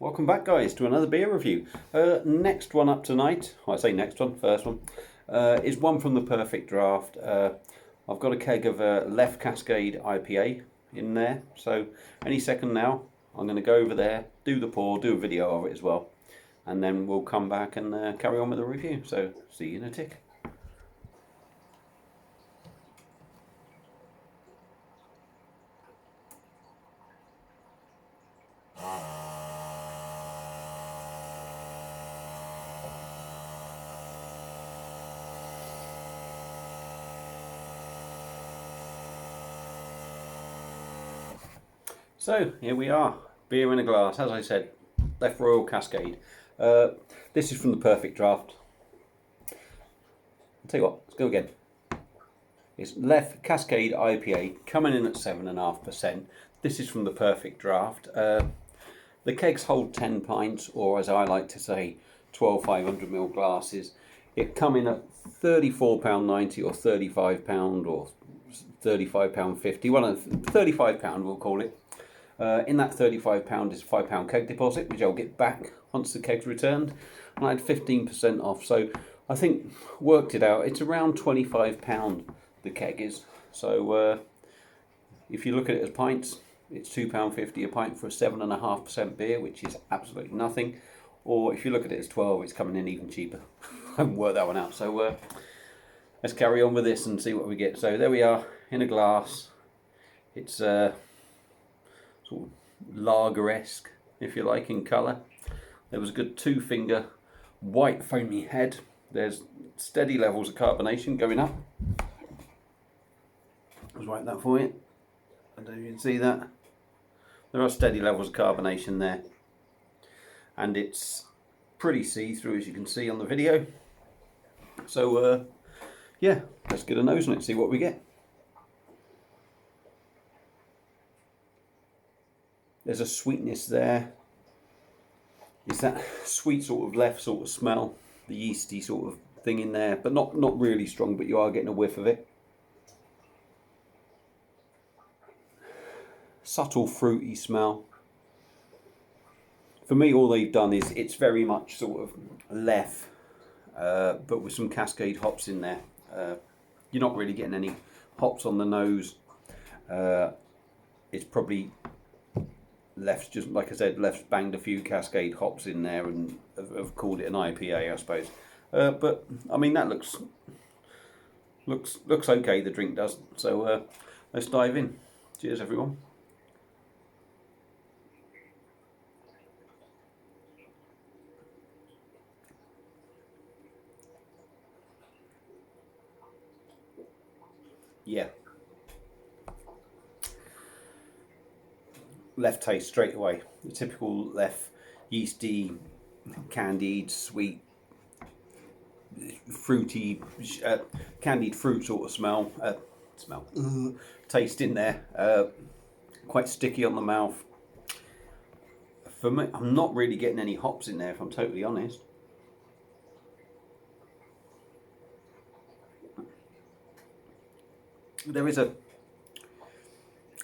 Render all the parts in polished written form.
Welcome back, guys, to another beer review. Next one up tonight, well, I say next one, first one, is one from the Perfect Draft. I've got a keg of Leffe Cascade IPA in there, so any second now I'm going to go over there, do the pour, do a video of it as well, and then we'll come back and carry on with the review. So see you in a tick. So here we are, beer in a glass, as I said, Leffe Royal Cascade. This is from the Perfect Draft. I'll tell you what, let's go again. It's Leffe Cascade IPA, coming in at 7.5%. This is from the Perfect Draft. The kegs hold 10 pints, or as I like to say, 12 500ml glasses. It come in at £34.90 or £35 or £35.50. Well, £35 we'll call it. In that £35 is a £5 keg deposit, which I'll get back once the keg's returned, and I had 15% off, so I think worked it out, it's around £25 the keg is. So if you look at it as pints, it's £2.50 a pint for a 7.5% beer, which is absolutely nothing. Or if you look at it as 12, it's coming in even cheaper. I haven't worked that one out, so let's carry on with this and see what we get. So there we are, in a glass. It's sort of lager-esque, if you like, in colour. There was a good 2-finger white foamy head. There's steady levels of carbonation going up. I'll write that for you. I don't know if you can see that. There are steady levels of carbonation there. And it's pretty see-through, as you can see on the video. So, yeah, let's get a nose on it, see what we get. There's a sweetness there. It's that sweet sort of Leffe sort of smell, the yeasty sort of thing in there, but not really strong, but you are getting a whiff of it. Subtle fruity smell. For me, all they've done is it's very much sort of Leffe, but with some Cascade hops in there. You're not really getting any hops on the nose. It's probably Leffe's, just like I said, Leffe's banged a few Cascade hops in there and have called it an IPA, I suppose. But I mean, that looks okay. The drink does. So let's dive in. Cheers, everyone. Yeah. Leffe taste straight away. The typical Leffe, yeasty, candied, sweet, fruity, candied fruit sort of smell. Taste in there. Quite sticky on the mouth. For me, I'm not really getting any hops in there, if I'm totally honest. There is a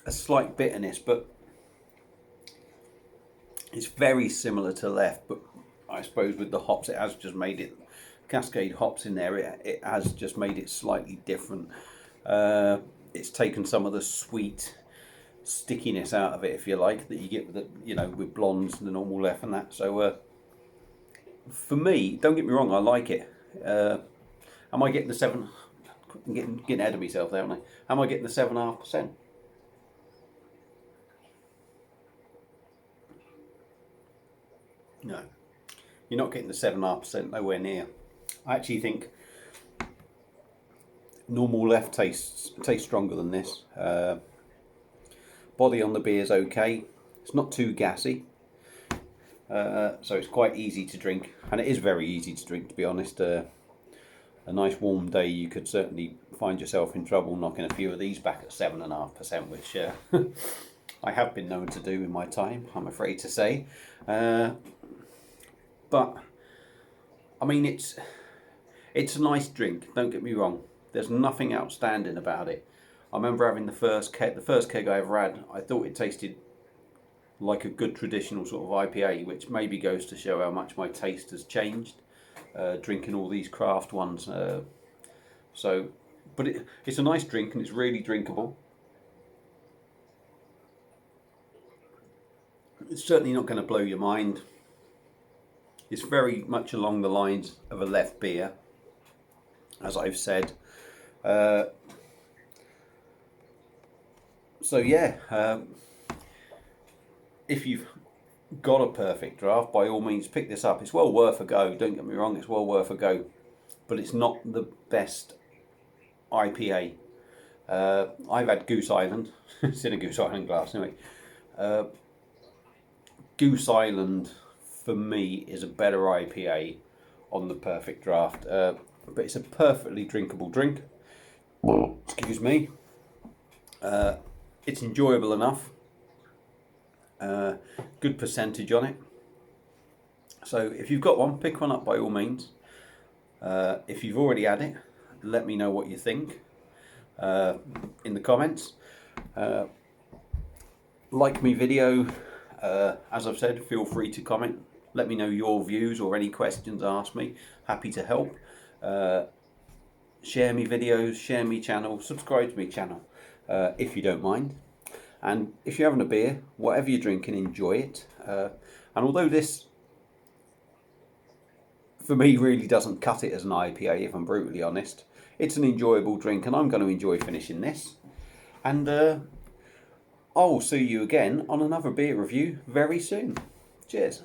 slight bitterness, but it's very similar to Leffe, but I suppose with the hops it has just made it, Cascade hops in there, it has just made it slightly different. It's taken some of the sweet stickiness out of it, if you like, that you get with the, you know, with blondes, the normal Leffe and that. So for me, don't get me wrong, I like it. Am I getting the 7? I'm getting ahead of myself there, aren't I? Am I getting the 7.5%? No, you're not getting the 7.5%, nowhere near. I actually think normal Leffe tastes stronger than this. Body on the beer is okay. It's not too gassy, so it's quite easy to drink, and it is very easy to drink, to be honest. A nice warm day, you could certainly find yourself in trouble knocking a few of these back at 7.5%, which I have been known to do in my time, I'm afraid to say. But I mean, it's a nice drink, don't get me wrong. There's nothing outstanding about it. I remember having the first keg I ever had. I thought it tasted like a good traditional sort of IPA, which maybe goes to show how much my taste has changed drinking all these craft ones. But it's a nice drink and it's really drinkable. It's certainly not going to blow your mind. It's very much along the lines of a Leffe beer, as I've said. So yeah, if you've got a perfect draft, by all means pick this up. It's well worth a go, don't get me wrong, it's well worth a go. But it's not the best IPA. I've had Goose Island. It's in a Goose Island glass anyway. Goose Island for me is a better IPA on the perfect draft, but it's a perfectly drinkable drink. Excuse me. It's enjoyable enough. Good percentage on it. So if you've got one, pick one up by all means. If you've already had it, let me know what you think in the comments. Like my video. As I've said, feel free to comment. Let me know your views or any questions, ask me. Happy to help. Share me videos, share me channel, subscribe to me channel if you don't mind. And if you're having a beer, whatever you're drinking, enjoy it. And although this, for me, really doesn't cut it as an IPA, if I'm brutally honest, it's an enjoyable drink and I'm going to enjoy finishing this. And I'll see you again on another beer review very soon. Cheers.